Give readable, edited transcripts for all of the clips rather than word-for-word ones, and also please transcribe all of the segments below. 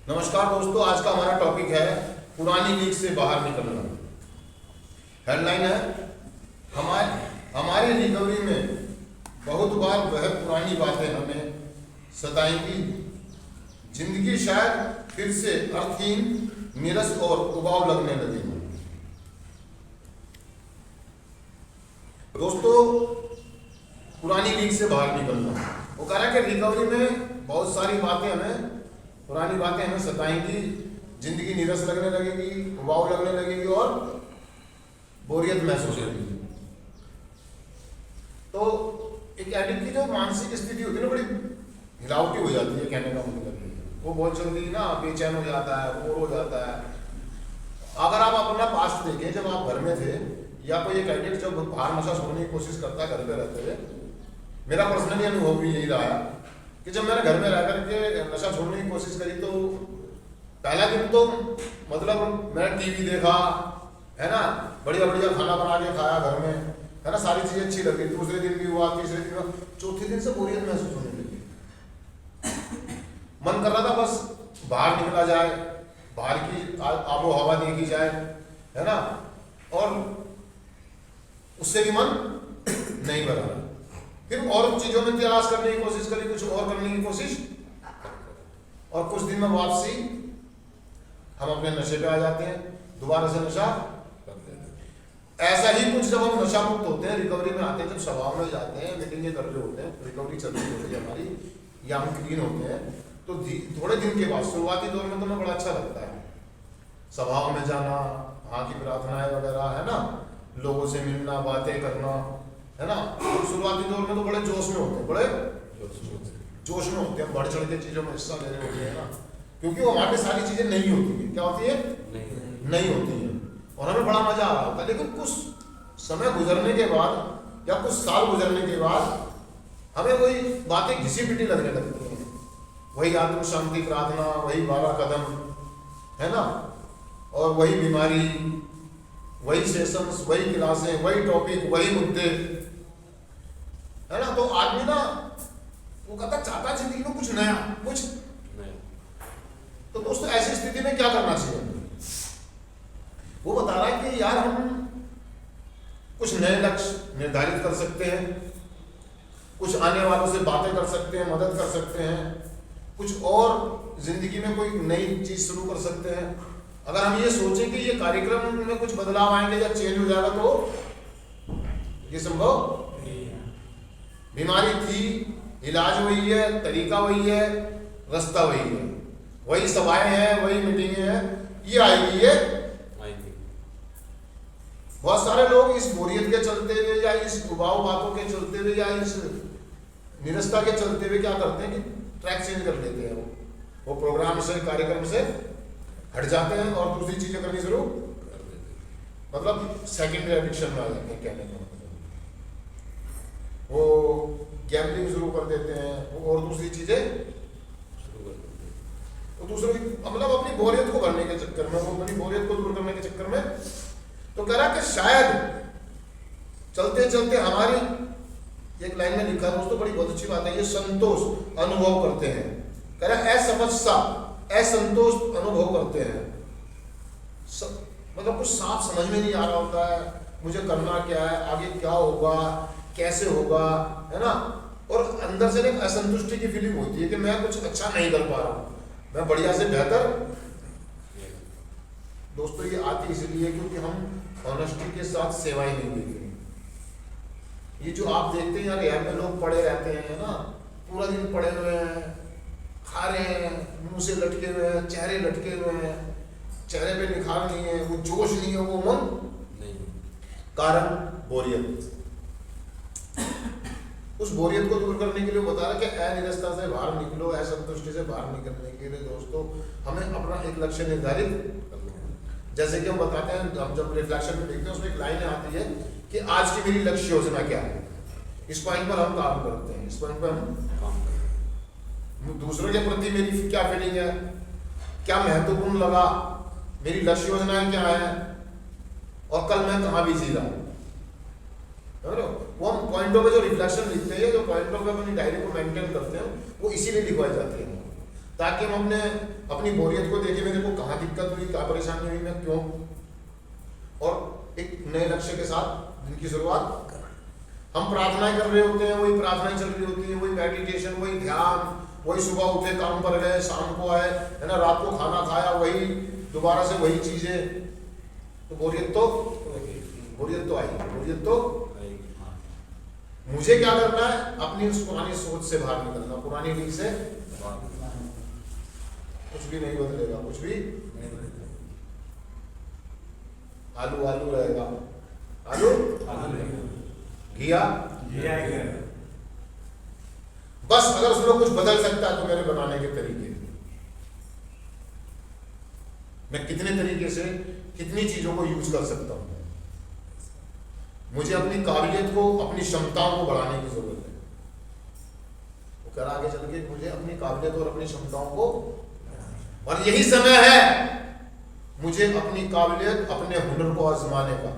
नमस्कार दोस्तों, आज का हमारा टॉपिक है पुरानी लीग से बाहर निकलना। हेडलाइन है हमारी रिकवरी में बहुत बार वह पुरानी बातें हमें सताएंगी। जिंदगी शायद फिर से अर्थहीन, नीरस और उबाऊ लगने लगेगी। दोस्तों, पुरानी लीग से बाहर निकलना, वो कह रहा है कि रिकवरी में बहुत सारी बातें पुरानी बातें हमें सताएंगी। जिंदगी नीरस लगने लगेगी, उबाऊ लगने लगेगी और बोरियत महसूस होगी। तो एक एडिक्ट की जो मानसिक स्थिति होती है ना, बड़ी हिलावटी हो जाती है। कहने का मतलब वो बहुत जल्दी ना बेचैन हो जाता है, बोर हो जाता है। अगर आप अपना पास्ट देखें, जब आप घर में थे या कोई एक एडिक्ट जब बाहर नशा छोड़ने की कोशिश करता है, घर पे रहते हुए, मेरा पर्सनली अनुभव भी यही रहा कि जब मैंने घर में रह करके नशा छोड़ने की कोशिश करी तो पहला दिन तो मतलब मैंने टीवी देखा, है ना, बढ़िया बढ़िया खाना बना के खाया घर में, है ना, सारी चीजें अच्छी लगी। दूसरे दिन भी हुआ, तीसरे दिन हुआ, चौथे दिन से बोरियत महसूस होने लगी। मन कर रहा था बस बाहर निकला जाए, बाहर की आबो हवा देखी जाए, है ना, और उससे भी मन नहीं भरा। फिर और चीजों में तलाश करने की कोशिश करी, कुछ और करने की कोशिश, और कुछ दिन में वापसी हम अपने नशे पे आ जाते हैं, दोबारा से नशा करते हैं। ऐसा ही कुछ जब हम नशा मुक्त होते हैं, रिकवरी में आते हैं, जब स्वभाव में जाते हैं, मीटिंगें कर रहे होते हैं, रिकवरी चल रही होती है हमारी, या हम क्लीन होते हैं, तो थोड़े दिन के बाद शुरुआती दौर में तो हमें बड़ा अच्छा लगता है स्वभाव में जाना, वहाँ की प्रार्थनाएं वगैरह, है ना, लोगों से मिलना, बातें करना, है ना। हम शुरुआती दौर में तो बड़े जोश में होते हैं, बड़े जोश में होते हैं, बढ़ चढ़ के चीजों में हिस्सा ले रहे होते हैं ना, क्योंकि वो हमारे सारी चीजें नहीं होती है। क्या होती है? नहीं होती है, और हमें बड़ा मजा आ रहा होता है। लेकिन कुछ समय गुजरने के बाद या कुछ साल गुजरने के बाद हमें वही बातें घिसी पिटी लगने लगती हैं। वही आत्म शांति प्रार्थना, वही 12 कदम, है ना, और वही बीमारी, वही सेशंस, वही क्लासें, वही टॉपिक, वही मुद्दे, है ना। तो आदमी ना वो कहता चाहता जिंदगी में कुछ नया, कुछ नया। तो दोस्तों, ऐसी स्थिति में क्या करना चाहिए? वो बता रहा है कि यार हम कुछ नए लक्ष्य निर्धारित कर सकते हैं, कुछ आने वालों से बातें कर सकते हैं, मदद कर सकते हैं, कुछ और जिंदगी में कोई नई चीज शुरू कर सकते हैं। अगर हम ये सोचें कि ये कार्यक्रम में कुछ बदलाव आएंगे या चेंज हो जाएगा, तो ये संभव नहीं है। बीमारी थी, इलाज वही है, तरीका वही है, रास्ता वही है, वही सभाएं हैं, वही मीटिंगें हैं, ये आएगी, ये आएगी। बहुत सारे लोग इस बोरियत के चलते हुए या इस उबाऊ बातों के चलते हुए या इस निरस्ता के चलते हुए क्या करते हैं कि ट्रैक चेंज कर लेते हैं। वो प्रोग्राम से, कार्यक्रम से हट जाते हैं और दूसरी चीजें करनी शुरू कर देते हैं। मतलब सेकेंडरी एडिक्शन में आ जाते हैं। कहने का मतलब वो गैम्बलिंग शुरू कर देते हैं, वो और दूसरी चीजें शुरू कर देते हैं। वो दूसरों की मतलब अपनी बोरियत को भरने के चक्कर में, वो अपनी बोरियत को दूर करने के चक्कर में, तो कह रहा कि शायद चलते चलते हमारी, एक लाइन में लिखा है दोस्तों, बड़ी बहुत अच्छी बात है, ये संतोष अनुभव करते हैं। कह रहा असमझता, असंतोष अनुभव करते हैं। मतलब कुछ साफ समझ में नहीं आ रहा होता है, मुझे करना क्या है, आगे क्या होगा, कैसे होगा, है ना, और अंदर से एक असंतुष्टि की फीलिंग होती है कि मैं कुछ अच्छा नहीं कर पा रहा हूँ, मैं बढ़िया से बेहतर। दोस्तों, ये आती इसलिए क्योंकि हम ऑनेस्टी के साथ सेवाएं नहीं देते। ये जो आप देखते हैं यार, यहाँ पे लोग पड़े रहते हैं ना, पूरा दिन पड़े हुए हैं, खा रहे हैं, मुंह से लटके हुए हैं, चेहरे लटके हुए हैं, चेहरे पे निखार नहीं है, वो जोश नहीं है, वो मन नहीं। कारण बोरियत। उस बोरियत को दूर करने के लिए बता रहा कि अनिरस्ता से बाहर निकलो, असंतुष्टि से बाहर निकलने के लिए दोस्तों हमें अपना एक लक्ष्य निर्धारित करना है। जैसे कि हम बताते हैं, हम जब रिफ्लेक्शन में देखते हैं उसमें एक लाइन आती है कि आज की मेरी लक्ष्य योजना क्या है। इस पॉइंट पर हम काम करते हैं, इस पॉइंट पर हम काम करते हैं। दूसरों के प्रति मेरी क्या फीलिंग है, क्या महत्वपूर्ण लगा, मेरी लक्ष्य योजनाएं क्या है, और कल मैं कहाँ बिजी रहा हूँ। वो हम पॉइंटों पे जो रिफ्लेक्शन लिखते हैं, जो पॉइंटों पे अपनी डायरी को मेंटेन करते हैं, वो इसीलिए लिखवाई जाती है ताकि हम अपनी बोरियत को देखें, मेरे को कहाँ दिक्कत हुई, क्या परेशानी हुई, मैं क्यों, और एक नए लक्ष्य के साथ दिन की शुरुआत। हम प्रार्थनाएं कर रहे होते हैं, वही प्रार्थनाएं चल रही होती है, वही मेडिटेशन, वही ध्यान, वही सुबह उठे काम पर गए, शाम को आए, है ना, रात को खाना खाया, वही दोबारा से वही चीजें, तो बोरियत तो आई, बोरियत तो। मुझे क्या करना है, अपनी उस पुरानी सोच से बाहर निकलना, पुरानी रीत से। कुछ भी नहीं बदलेगा, कुछ भी आलू आलू रहेगा, आलू घिया। बस अगर उसमें कुछ बदल सकता है तो मेरे बनाने के तरीके, मैं कितने तरीके से कितनी चीजों को यूज कर सकता हूं। मुझे अपनी काबिलियत को, अपनी क्षमताओं को बढ़ाने की जरूरत है। वो कह रहा आगे चल के, मुझे अपनी काबिलियत और अपनी क्षमताओं को, और यही समय है मुझे अपनी काबिलियत, अपने हुनर को आजमाने का।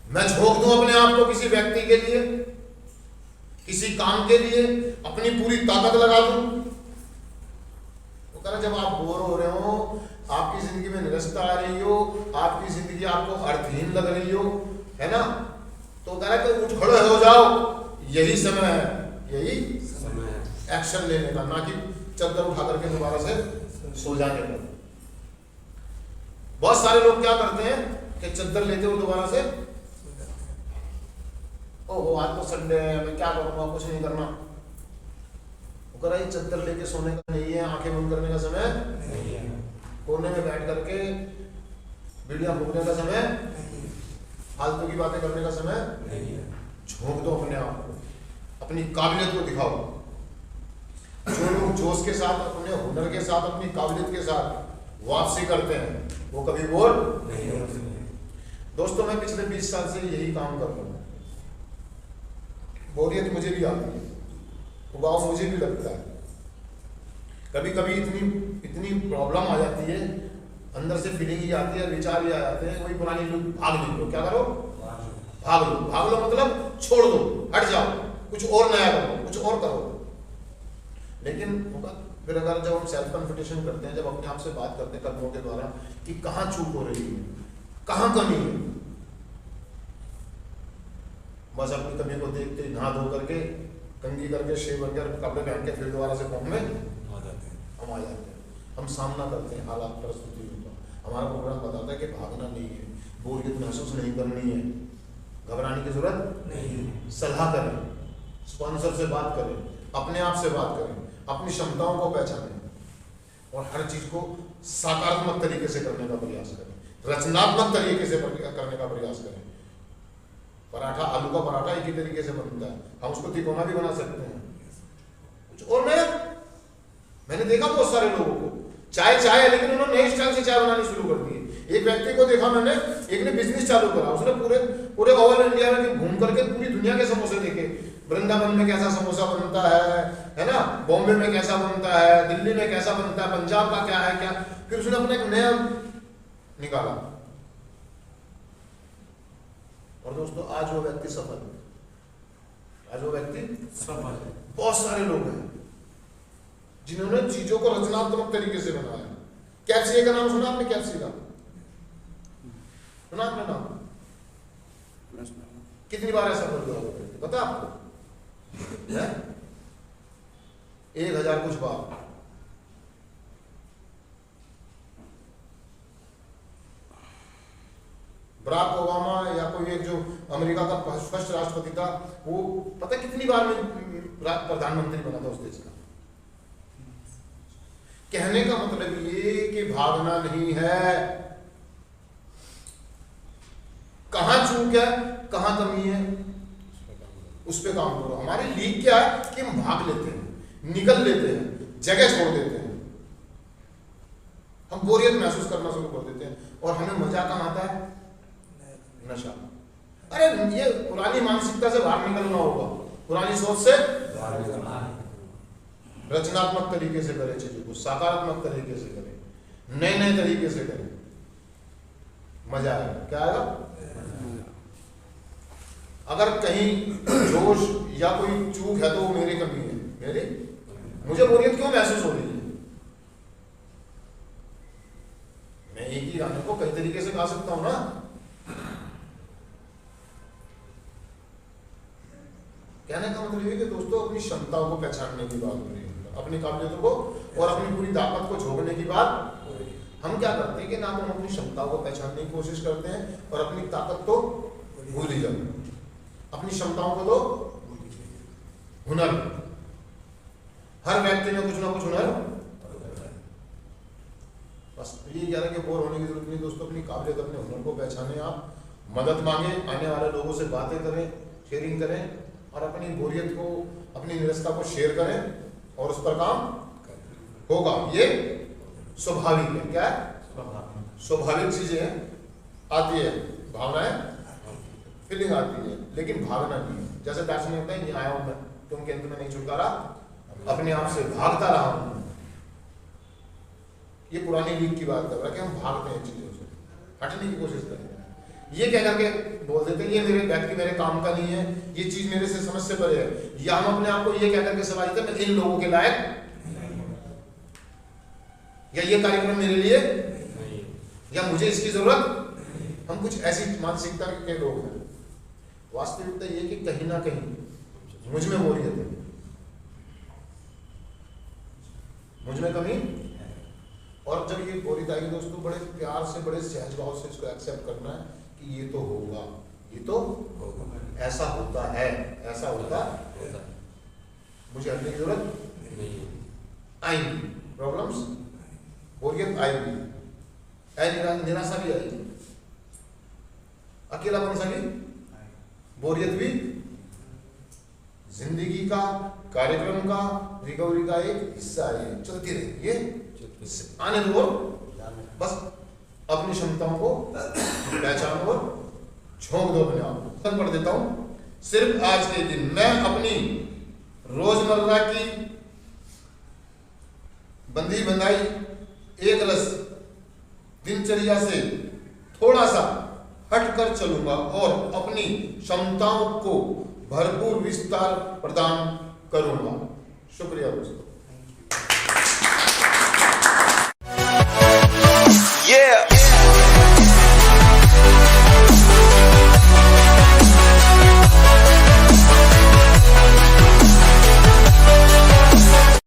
मैं झोंक दूं अपने आप को किसी व्यक्ति के लिए, किसी काम के लिए, अपनी पूरी ताकत लगा दूं। वो कह रहा जब आप बोर हो रहे हो, आपकी जिंदगी में निरस्ता आ रही हो, आपकी जिंदगी आपको अर्थहीन लग रही हो, है ना, तो कह रहा है कि उठ खड़े हो जाओ, यही समय है, यही समय है एक्शन लेने का, ना कि चद्दर उठा करके दोबारा से सो जाने का। बहुत सारे लोग क्या करते हैं कि चद्दर लेते हो दोबारा से, ओहो आज तो संडे है, मैं क्या करूंगा, कुछ नहीं करना। वो कह रहा है चद्दर लेके सोने का नहीं है, आंखें बंद करने का समय नहीं है, कोने में बैठ करके बीड़ियां फूकने का समय, फालतू की बातें करने का समय नहीं है। झोंक दो अपने आप को, अपनी काबिलियत को दिखाओ। जो लोग जोश के साथ, अपने हुनर के साथ, अपनी काबिलियत के साथ वापसी करते हैं, वो कभी बोर नहीं होते। दोस्तों मैं पिछले 20 साल से यही काम कर रहा हूँ। बोरियत मुझे भी आती है, उबाऊ मुझे भी लगता है, कभी कभी इतनी प्रॉब्लम आ जाती है, अंदर से फीलिंग ही आती है, विचार भी आ जाते हैं, वही पुरानी लोग भाग निकलो, क्या करो, भाग लो मतलब छोड़ दो, हट जाओ, कुछ और नया करो, कुछ और करो। लेकिन फिर अगर जब हम सेल्फ कन्फिटेशन करते हैं, जब अपने आप से बात करते हैं कदमों के द्वारा कि कहाँ चूक हो रही है, कहाँ कमी है, बस अपनी कमी को देखते ही नहा धो करके, कंघी करके, शेव करके, कपड़े पहन के फिर दोबारा से फॉर्म में आ जाते हैं। हम सामना करते हैं हालात, परिस्थितियों का। हमारा प्रोग्राम बताता है कि भागना नहीं है, बोरियत महसूस नहीं करनी है, घबराने की जरूरत नहीं है। सलाह करें, स्पॉन्सर से बात करें, अपने आप से बात करें, अपनी क्षमताओं को पहचानें और हर चीज को सकारात्मक तरीके से करने का प्रयास करें, रचनात्मक तरीके से करने का प्रयास करें। पराठा, आलू का पराठा एक ही तरीके से बनता है, हम उसको तिकोना भी बना सकते हैं, कुछ और नया। मैंने देखा बहुत सारे लोगों को, चाय है लेकिन उन्होंने नए स्टाइल से चाय बनानी शुरू कर दी। एक व्यक्ति को देखा मैंने, एक ने बिजनेस चालू करा, उसने पूरे ओवल इंडिया में घूम करके पूरी दुनिया के समोसे देखे, वृंदावन में कैसा समोसा बनता है ना, बॉम्बे में कैसा बनता है, दिल्ली में कैसा बनता है, पंजाब का क्या है क्या, फिर उसने अपना एक नया निकाला। और दोस्तों आज वो व्यक्ति सफल है, आज वो व्यक्ति सफल है। बहुत सारे लोग हैं जिन्होंने चीजों को रचनात्मक तरीके से बनाया। कैप्सी का नाम सुना आपने? कैप्सी का सुना आपने नाम? कितनी बार ऐसा बोल दिया व्यक्ति पता आपको? 1000 कुछ बार। बराक ओबामा या कोई एक जो अमेरिका का फर्स्ट राष्ट्रपति था, वो पता कितनी बार में प्रधानमंत्री बना था उस देश का। कहने का मतलब ये कि भागना नहीं है, कहां चूक है, कहां कमी है, उस पे काम करो। हमारी लीक क्या है कि हम भाग लेते हैं, निकल लेते हैं, जगह छोड़ देते हैं, हम बोरियत महसूस करना शुरू कर देते हैं और हमें मजा कहाँ आता है? नशा। अरे ये पुरानी मानसिकता से बाहर निकलना होगा, पुरानी सोच से बाहर निकलना है। रचनात्मक तरीके से करें चीजों को, सकारात्मक तरीके से करें, नए नए तरीके से करें, मजा आएगा। क्या आएगा? अगर कहीं जोश या कोई चूक है तो वो मेरी कमी है, मेरी, मुझे बोरियत क्यों महसूस हो रही है? मैं एक ही गाने को कई तरीके से गा सकता हूं ना। कहने का मतलब ये कि दोस्तों अपनी क्षमताओं को पहचानने की बात हो रही है, अपनी काबिलियतों को और अपनी पूरी ताकत को झोंकने की बात। हम क्या करते हैं कि ना तो हम अपनी क्षमताओं को पहचानने की कोशिश करते हैं और अपनी ताकत तो भूल ही जाते हैं, अपनी क्षमताओं को तो हुनर, हर व्यक्ति में कुछ ना कुछ हुनर। बस ये कह रहे हैं कि बोर होने की जरूरत नहीं दोस्तों, अपनी काबिलियत अपने हुनर को पहचाने, आप मदद मांगे, आने वाले लोगों से बातें करें, शेयरिंग करें और अपनी बोरियत को, अपनी निरस्ता को शेयर करें और उस पर काम होगा। ये स्वाभाविक है। क्या है? स्वाभाविक चीजें आती है, भावनाएं, फीलिंग आती है, लेकिन भागना नहीं है। जैसे दार्शनिक होता है, ये आया हूं मैं, क्योंकि अंत में नहीं छुटकारा, अपने आप से भागता रहा हूं। ये पुरानी लीग की बात कर रहा है कि हम भागते हैं चीजों से, हटने की कोशिश करते हैं। ये कह करके बोल देते हैं ये मेरे व्यक्ति, मेरे काम का नहीं है, ये चीज मेरे से समझ से परे है, या हम अपने आप को ये कह करके समाज देते हैं मैं इन लोगों के लायक, या ये कार्यक्रम मेरे लिए नहीं, या मुझे इसकी जरूरत। हम कुछ ऐसी मानसिकता के लोग हैं। वास्तविकता ये कि कहीं ना कहीं मुझ में बोरियत है, मुझ में कमी। और जब ये बोरियत आएगी दोस्तों, बड़े प्यार से, बड़े सहज भाव से इसको एक्सेप्ट करना है कि ये तो होगा, ये तो होगा, ऐसा होता है, ऐसा होता है, मुझे हटने की जरूरत नहीं। आएंगी प्रॉब्लम्स, बोरियत आएगी, निराशा भी आएगी, अकेलापन सा भी, बोरियत भी जिंदगी का, कार्यक्रम का, रिकवरी का एक हिस्सा है, चलती रहेगी ये, आने दो। बस अपनी क्षमताओं को पहचानो और झोंक दो अपने आप को। पढ़ देता हूं, सिर्फ आज के दिन मैं अपनी रोजमर्रा की बंधी बंधाई एक रस दिनचर्या से थोड़ा सा हटकर चलूंगा और अपनी क्षमताओं को भरपूर विस्तार प्रदान करूंगा। शुक्रिया दोस्तों। Yeah.